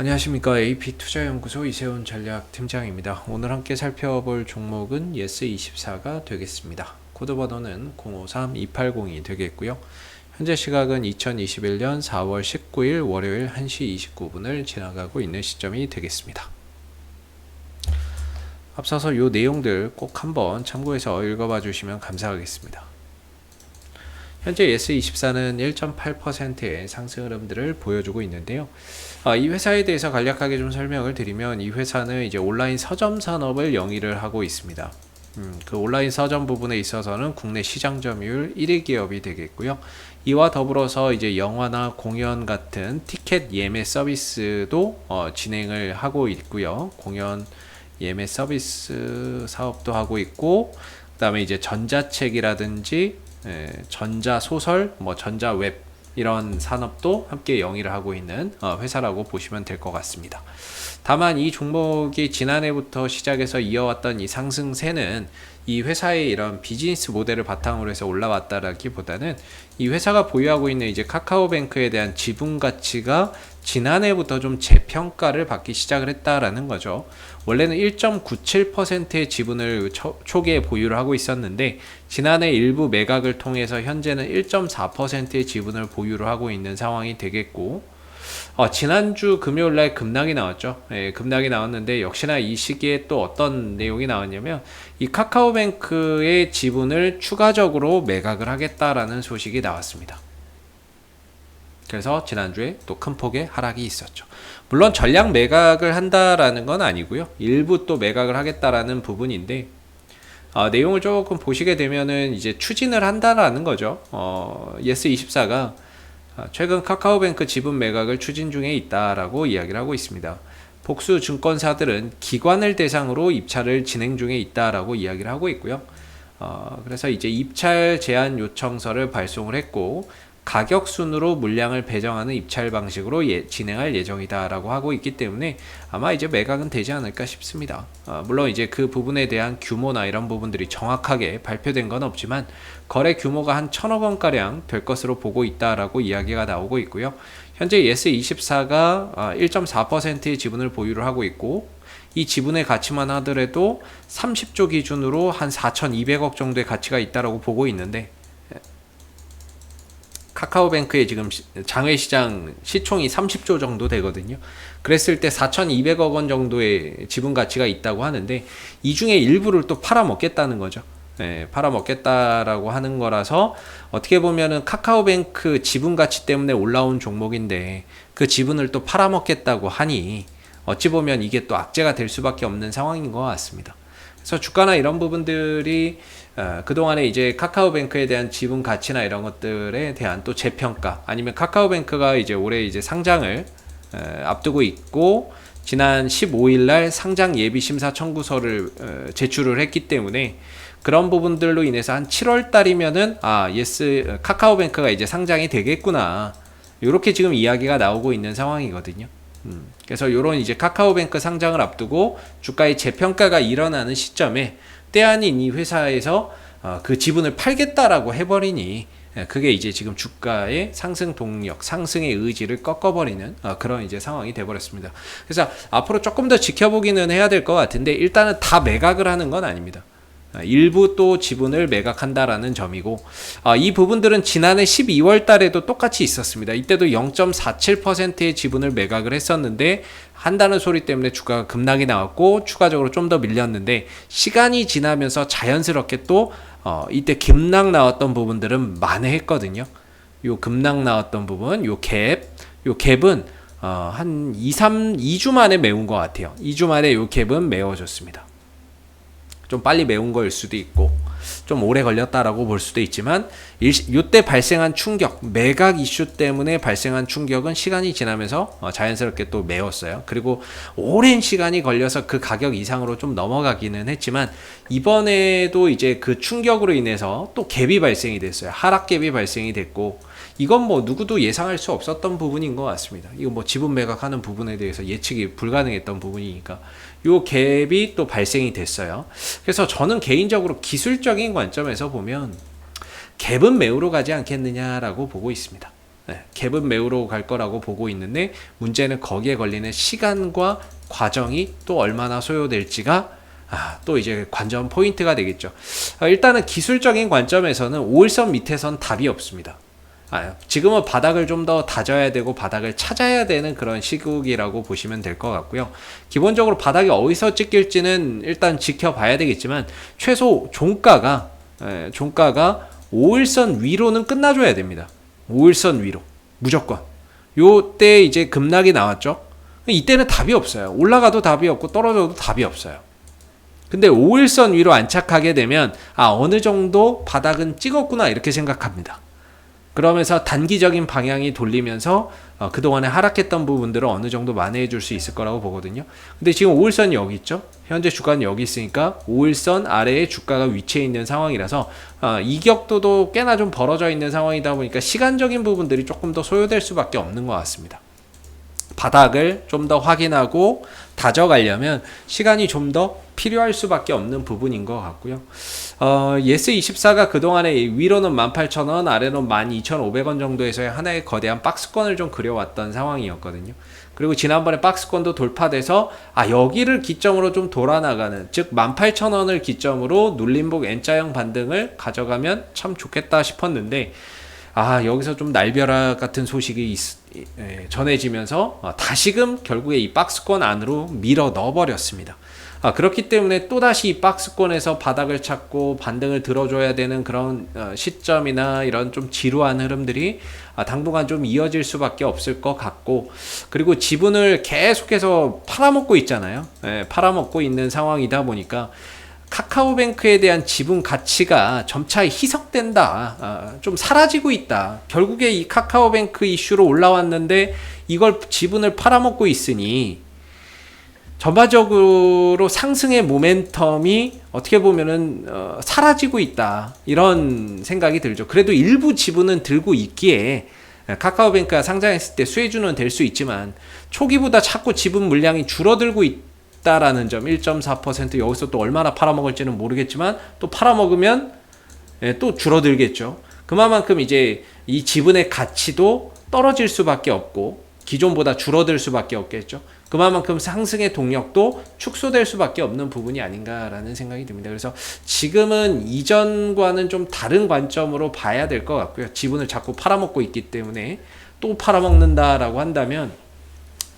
안녕하십니까. AP투자연구소 이세훈 전략팀장입니다. 오늘 함께 살펴볼 종목은 예스24가 되겠습니다. 코드 번호는 053280이 되겠고요. 현재 시각은 2021년 4월 19일 월요일 1시 29분을 지나가고 있는 시점이 되겠습니다. 앞서서 이 내용들 꼭 한번 참고해서 읽어봐 주시면 감사하겠습니다. 현재 예스24는 1.8%의 상승 흐름들을 보여주고 있는데요. 이 회사에 대해서 간략하게 좀 설명을 드리면, 이 회사는 이제 온라인 서점 산업을 영위를 하고 있습니다. 그 온라인 서점 부분에 있어서는 국내 시장 점유율 1위 기업이 되겠고요. 이와 더불어서 이제 영화나 공연 같은 티켓 예매 서비스도 진행을 하고 있고요. 공연 예매 서비스 사업도 하고 있고, 그다음에 이제 전자책이라든지 전자소설, 전자웹 이런 산업도 함께 영위를 하고 있는 회사라고 보시면 될 것 같습니다. 다만 이 종목이 지난해부터 시작해서 이어왔던 이 상승세는 이 회사의 이런 비즈니스 모델을 바탕으로 해서 올라왔다라기보다는 이 회사가 보유하고 있는 이제 카카오뱅크에 대한 지분 가치가 지난해부터 좀 재평가를 받기 시작을 했다라는 거죠. 원래는 1.97%의 지분을 초기에 보유를 하고 있었는데, 지난해 일부 매각을 통해서 현재는 1.4%의 지분을 보유를 하고 있는 상황이 되겠고, 지난주 금요일날 급락이 나왔죠. 급락이 나왔는데, 역시나 이 시기에 또 어떤 내용이 나왔냐면, 이 카카오뱅크의 지분을 추가적으로 매각을 하겠다라는 소식이 나왔습니다. 그래서 지난주에 또 큰 폭의 하락이 있었죠. 물론 전량 매각을 한다라는 건 아니고요. 일부 또 매각을 하겠다라는 부분인데, 내용을 조금 보시게 되면은 이제 추진을 한다라는 거죠. 예스24가 최근 카카오뱅크 지분 매각을 추진 중에 있다라고 이야기를 하고 있습니다. 복수 증권사들은 기관을 대상으로 입찰을 진행 중에 있다라고 이야기를 하고 있고요. 그래서 이제 입찰 제안 요청서를 발송을 했고, 가격 순으로 물량을 배정하는 입찰 방식으로 진행할 예정이다라고 하고 있기 때문에 아마 이제 매각은 되지 않을까 싶습니다. 물론 이제 그 부분에 대한 규모나 이런 부분들이 정확하게 발표된 건 없지만, 거래 규모가 한 1,000억 원가량 될 것으로 보고 있다라고 이야기가 나오고 있고요. 현재 예스24가 1.4%의 지분을 보유를 하고 있고, 이 지분의 가치만 하더라도 30조 기준으로 한 4,200억 정도의 가치가 있다라고 보고 있는데, 카카오뱅크의 지금 장외시장 시총이 30조 정도 되거든요. 그랬을 때 4,200억 원 정도의 지분 가치가 있다고 하는데, 이 중에 일부를 또 팔아먹겠다는 거죠. 팔아먹겠다라고 하는 거라서, 어떻게 보면은 카카오뱅크 지분 가치 때문에 올라온 종목인데 그 지분을 또 팔아먹겠다고 하니, 어찌 보면 이게 또 악재가 될 수밖에 없는 상황인 것 같습니다. 그래서 주가나 이런 부분들이 그동안에 이제 카카오뱅크에 대한 지분 가치나 이런 것들에 대한 또 재평가, 아니면 카카오뱅크가 이제 올해 이제 상장을 앞두고 있고, 지난 15일 날 상장 예비 심사 청구서를 제출을 했기 때문에, 그런 부분들로 인해서 한 7월 달이면은 카카오뱅크가 이제 상장이 되겠구나, 이렇게 지금 이야기가 나오고 있는 상황이거든요. 그래서 이런 이제 카카오뱅크 상장을 앞두고 주가의 재평가가 일어나는 시점에 때 아닌 이 회사에서 그 지분을 팔겠다라고 해버리니, 그게 이제 지금 주가의 상승 동력, 상승의 의지를 꺾어버리는 그런 이제 상황이 돼버렸습니다. 그래서 앞으로 조금 더 지켜보기는 해야 될 것 같은데, 일단은 다 매각을 하는 건 아닙니다. 일부 또 지분을 매각한다라는 점이고, 이 부분들은 지난해 12월 달에도 똑같이 있었습니다. 이때도 0.47%의 지분을 매각을 했었는데, 한다는 소리 때문에 주가가 급락이 나왔고 추가적으로 좀 더 밀렸는데, 시간이 지나면서 자연스럽게 또 이때 급락 나왔던 부분들은 만회했거든요. 요 급락 나왔던 부분, 요 갭은 한 2주 만에 메운 것 같아요. 2주 만에 요 갭은 메워졌습니다. 좀 빨리 메운 거일 수도 있고, 좀 오래 걸렸다라고 볼 수도 있지만, 이때 발생한 충격, 매각 이슈 때문에 발생한 충격은 시간이 지나면서 자연스럽게 또 메웠어요. 그리고 오랜 시간이 걸려서 그 가격 이상으로 좀 넘어가기는 했지만, 이번에도 이제 그 충격으로 인해서 또 갭이 발생이 됐어요. 하락 갭이 발생이 됐고, 이건 누구도 예상할 수 없었던 부분인 것 같습니다. 이거 지분 매각하는 부분에 대해서 예측이 불가능했던 부분이니까 요 갭이 또 발생이 됐어요. 그래서 저는 개인적으로 기술적인 관점에서 보면 갭은 메우러 가지 않겠느냐라고 보고 있습니다. 갭은 메우러 갈 거라고 보고 있는데, 문제는 거기에 걸리는 시간과 과정이 또 얼마나 소요될지가 또 이제 관전 포인트가 되겠죠. 일단은 기술적인 관점에서는 5일선 밑에선 답이 없습니다. 지금은 바닥을 좀 더 다져야 되고 바닥을 찾아야 되는 그런 시국이라고 보시면 될 것 같고요. 기본적으로 바닥이 어디서 찍힐지는 일단 지켜봐야 되겠지만, 최소 종가가 5일선 위로는 끝나줘야 됩니다. 5일선 위로 무조건. 요때 이제 급락이 나왔죠. 이때는 답이 없어요. 올라가도 답이 없고 떨어져도 답이 없어요. 근데 5일선 위로 안착하게 되면 어느 정도 바닥은 찍었구나 이렇게 생각합니다. 그러면서 단기적인 방향이 돌리면서 그동안에 하락했던 부분들을 어느 정도 만회해 줄 수 있을 거라고 보거든요. 근데 지금 5일선이 여기 있죠. 현재 주가는 여기 있으니까 5일선 아래에 주가가 위치해 있는 상황이라서 이격도도 꽤나 좀 벌어져 있는 상황이다 보니까 시간적인 부분들이 조금 더 소요될 수밖에 없는 것 같습니다. 바닥을 좀 더 확인하고 다져가려면 시간이 좀 더 필요할 수밖에 없는 부분인 것 같고요. 예스24가 그동안에 위로는 18,000원, 아래는 12,500원 정도에서의 하나의 거대한 박스권을 좀 그려왔던 상황이었거든요. 그리고 지난번에 박스권도 돌파돼서 여기를 기점으로 좀 돌아나가는, 즉 18,000원을 기점으로 눌림목 N자형 반등을 가져가면 참 좋겠다 싶었는데, 여기서 좀 날벼락 같은 소식이 전해지면서 다시금 결국에 이 박스권 안으로 밀어 넣어버렸습니다. 그렇기 때문에 또다시 이 박스권에서 바닥을 찾고 반등을 들어줘야 되는 그런 시점이나 이런 좀 지루한 흐름들이 당분간 좀 이어질 수밖에 없을 것 같고, 그리고 지분을 계속해서 팔아먹고 있잖아요. 팔아먹고 있는 상황이다 보니까 카카오뱅크에 대한 지분 가치가 점차 희석된다, 좀 사라지고 있다. 결국에 이 카카오뱅크 이슈로 올라왔는데 이걸 지분을 팔아먹고 있으니 전반적으로 상승의 모멘텀이 어떻게 보면은 사라지고 있다, 이런 생각이 들죠. 그래도 일부 지분은 들고 있기에 카카오뱅크가 상장했을 때 수혜주는 될 수 있지만 초기보다 자꾸 지분 물량이 줄어들고 있다라는 점, 1.4%, 여기서 또 얼마나 팔아먹을지는 모르겠지만 또 팔아먹으면 또 줄어들겠죠. 그만큼 이제 이 지분의 가치도 떨어질 수밖에 없고 기존보다 줄어들 수밖에 없겠죠. 그만큼 상승의 동력도 축소될 수밖에 없는 부분이 아닌가라는 생각이 듭니다. 그래서 지금은 이전과는 좀 다른 관점으로 봐야 될 것 같고요. 지분을 자꾸 팔아먹고 있기 때문에 또 팔아먹는다라고 한다면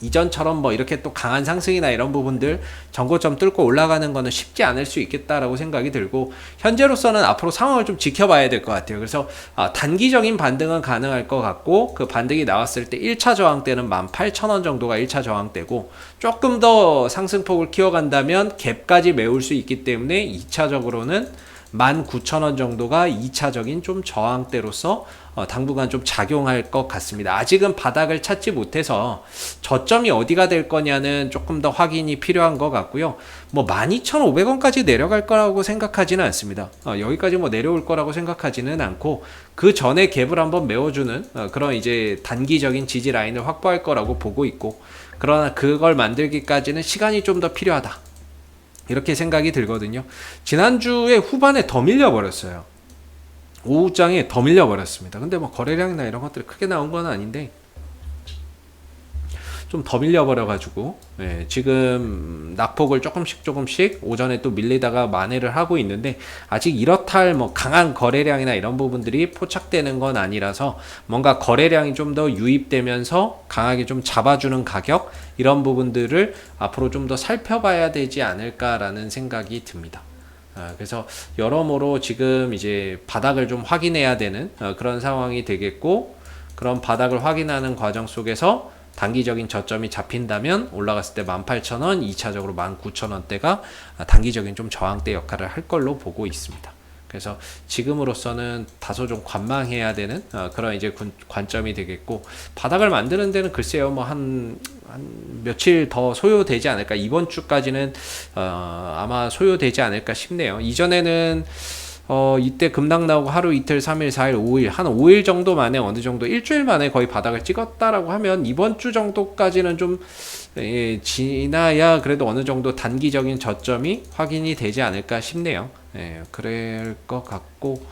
이전처럼 뭐 이렇게 또 강한 상승이나 이런 부분들 전고점 뚫고 올라가는 거는 쉽지 않을 수 있겠다라고 생각이 들고, 현재로서는 앞으로 상황을 좀 지켜봐야 될 것 같아요. 그래서 단기적인 반등은 가능할 것 같고, 그 반등이 나왔을 때 1차 저항대는 18,000원 정도가 1차 저항대고, 조금 더 상승폭을 키워간다면 갭까지 메울 수 있기 때문에 2차적으로는 19,000원 정도가 2차적인 좀 저항대로서 당분간 좀 작용할 것 같습니다. 아직은 바닥을 찾지 못해서 저점이 어디가 될 거냐는 조금 더 확인이 필요한 것 같고요. 뭐 12,500원까지 내려갈 거라고 생각하지는 않습니다. 여기까지 뭐 내려올 거라고 생각하지는 않고, 그 전에 갭을 한번 메워주는 그런 이제 단기적인 지지 라인을 확보할 거라고 보고 있고, 그러나 그걸 만들기까지는 시간이 좀 더 필요하다, 이렇게 생각이 들거든요. 지난주에 후반에 더 밀려버렸어요. 오후장에 더 밀려버렸습니다. 근데 뭐 거래량이나 이런 것들이 크게 나온 건 아닌데 좀 더 밀려버려가지고 지금 낙폭을 조금씩 오전에 또 밀리다가 만회를 하고 있는데, 아직 이렇다 할 뭐 강한 거래량이나 이런 부분들이 포착되는 건 아니라서 뭔가 거래량이 좀 더 유입되면서 강하게 좀 잡아주는 가격, 이런 부분들을 앞으로 좀 더 살펴봐야 되지 않을까라는 생각이 듭니다. 그래서 여러모로 지금 이제 바닥을 좀 확인해야 되는 그런 상황이 되겠고, 그런 바닥을 확인하는 과정 속에서 단기적인 저점이 잡힌다면 올라갔을 때 18,000원, 2차적으로 19,000원대가 단기적인 좀 저항대 역할을 할 걸로 보고 있습니다. 그래서 지금으로서는 다소 좀 관망해야 되는 그런 이제 관점이 되겠고, 바닥을 만드는 데는 글쎄요, 뭐 한 며칠 더 소요되지 않을까, 이번 주까지는 아마 소요되지 않을까 싶네요. 이전에는 이때 급락 나오고 하루, 이틀, 3일, 4일, 5일, 한 5일 정도 만에 어느 정도 일주일 만에 거의 바닥을 찍었다라고 하면 이번 주 정도까지는 좀 지나야 그래도 어느 정도 단기적인 저점이 확인이 되지 않을까 싶네요. 그럴 것 같고,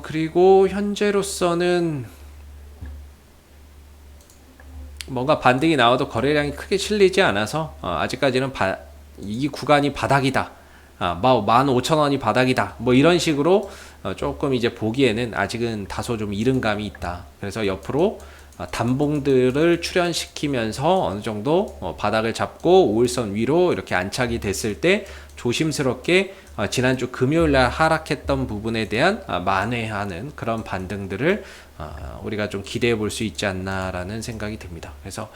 그리고 현재로서는 뭔가 반등이 나와도 거래량이 크게 실리지 않아서 아직까지는 이 구간이 바닥이다. 15,000원이 바닥이다. 뭐 이런 식으로 조금 이제 보기에는 아직은 다소 좀 이른 감이 있다. 그래서 옆으로 단봉들을 출현시키면서 어느 정도 바닥을 잡고 5일선 위로 이렇게 안착이 됐을 때 조심스럽게 지난주 금요일날 하락했던 부분에 대한 만회하는 그런 반등들을 우리가 좀 기대해 볼 수 있지 않나라는 생각이 듭니다. 그래서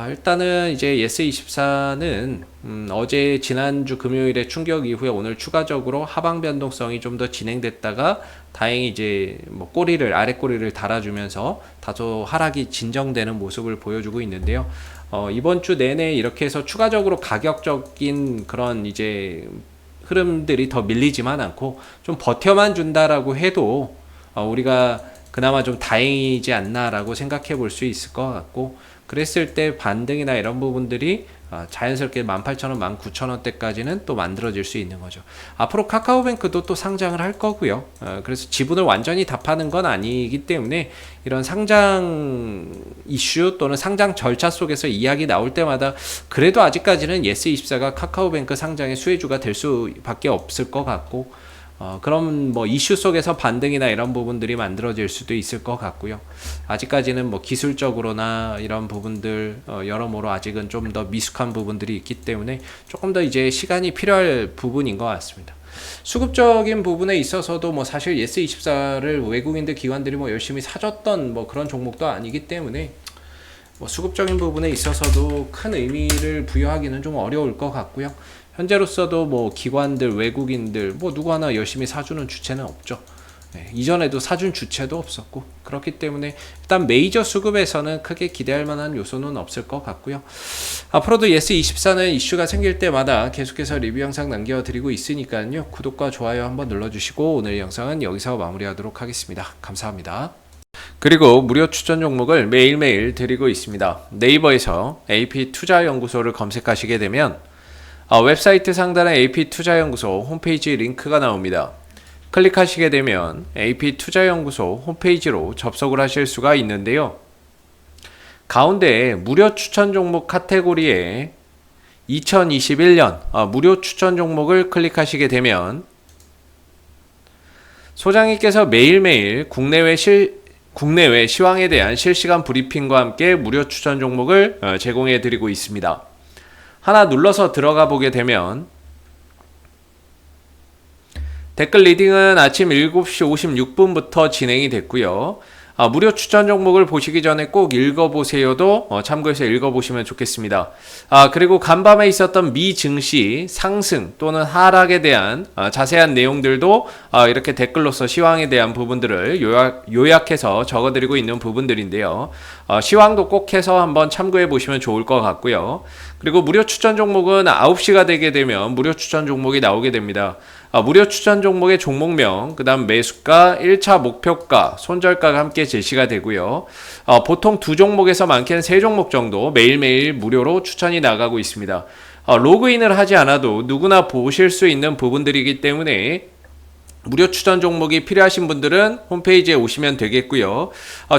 일단은 이제 예스24는 어제 지난주 금요일에 충격 이후에 오늘 추가적으로 하방 변동성이 좀 더 진행됐다가 다행히 이제 뭐 아래 꼬리를 달아주면서 다소 하락이 진정되는 모습을 보여주고 있는데요. 이번 주 내내 이렇게 해서 추가적으로 가격적인 그런 이제 흐름들이 더 밀리지만 않고 좀 버텨만 준다라고 해도 우리가 그나마 좀 다행이지 않나라고 생각해 볼 수 있을 것 같고, 그랬을 때 반등이나 이런 부분들이 자연스럽게 18,000원, 19,000원대까지는 또 만들어질 수 있는 거죠. 앞으로 카카오뱅크도 또 상장을 할 거고요. 그래서 지분을 완전히 다 파는 건 아니기 때문에 이런 상장 이슈 또는 상장 절차 속에서 이야기 나올 때마다 그래도 아직까지는 예스24가 카카오뱅크 상장의 수혜주가 될 수밖에 없을 것 같고, 그럼 뭐 이슈 속에서 반등이나 이런 부분들이 만들어질 수도 있을 것 같고요. 아직까지는 뭐 기술적으로나 이런 부분들 여러모로 아직은 좀 더 미숙한 부분들이 있기 때문에 조금 더 이제 시간이 필요할 부분인 것 같습니다. 수급적인 부분에 있어서도 뭐 사실 예스24를 외국인들 기관들이 뭐 열심히 사줬던 뭐 그런 종목도 아니기 때문에 뭐 수급적인 부분에 있어서도 큰 의미를 부여하기는 좀 어려울 것 같고요. 현재로서도 뭐 기관들, 외국인들 뭐 누구 하나 열심히 사주는 주체는 없죠. 이전에도 사준 주체도 없었고, 그렇기 때문에 일단 메이저 수급에서는 크게 기대할 만한 요소는 없을 것 같고요. 앞으로도 예스24는 이슈가 생길 때마다 계속해서 리뷰 영상 남겨드리고 있으니까요. 구독과 좋아요 한번 눌러주시고 오늘 영상은 여기서 마무리하도록 하겠습니다. 감사합니다. 그리고 무료 추천 종목을 매일매일 드리고 있습니다. 네이버에서 AP투자연구소를 검색하시게 되면 웹사이트 상단에 AP투자연구소 홈페이지 링크가 나옵니다. 클릭하시게 되면 AP투자연구소 홈페이지로 접속을 하실 수가 있는데요. 가운데 무료 추천 종목 카테고리에 2021년 무료 추천 종목을 클릭하시게 되면 소장님께서 매일매일 국내외 시황에 대한 실시간 브리핑과 함께 무료 추천 종목을 제공해 드리고 있습니다. 하나 눌러서 들어가 보게 되면 댓글 리딩은 아침 7시 56분부터 진행이 됐고요. 무료 추천 종목을 보시기 전에 꼭 읽어보세요도 참고해서 읽어보시면 좋겠습니다. 그리고 간밤에 있었던 미 증시 상승 또는 하락에 대한 자세한 내용들도 이렇게 댓글로서 시황에 대한 부분들을 요약해서 적어드리고 있는 부분들인데요. 시황도 꼭 해서 한번 참고해 보시면 좋을 것 같고요. 그리고 무료 추천 종목은 9시가 되게 되면 무료 추천 종목이 나오게 됩니다. 무료 추천 종목의 종목명, 그 다음 매수가, 1차 목표가, 손절가가 함께 제시가 되고요. 보통 2종목에서 많게는 3종목 정도 매일매일 무료로 추천이 나가고 있습니다. 로그인을 하지 않아도 누구나 보실 수 있는 부분들이기 때문에 무료 추천 종목이 필요하신 분들은 홈페이지에 오시면 되겠고요.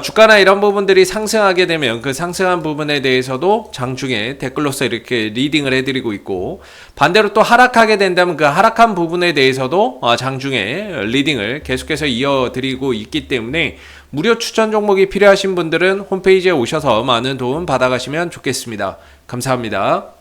주가나 이런 부분들이 상승하게 되면 그 상승한 부분에 대해서도 장중에 댓글로서 이렇게 리딩을 해드리고 있고, 반대로 또 하락하게 된다면 그 하락한 부분에 대해서도 장중에 리딩을 계속해서 이어드리고 있기 때문에 무료 추천 종목이 필요하신 분들은 홈페이지에 오셔서 많은 도움 받아가시면 좋겠습니다. 감사합니다.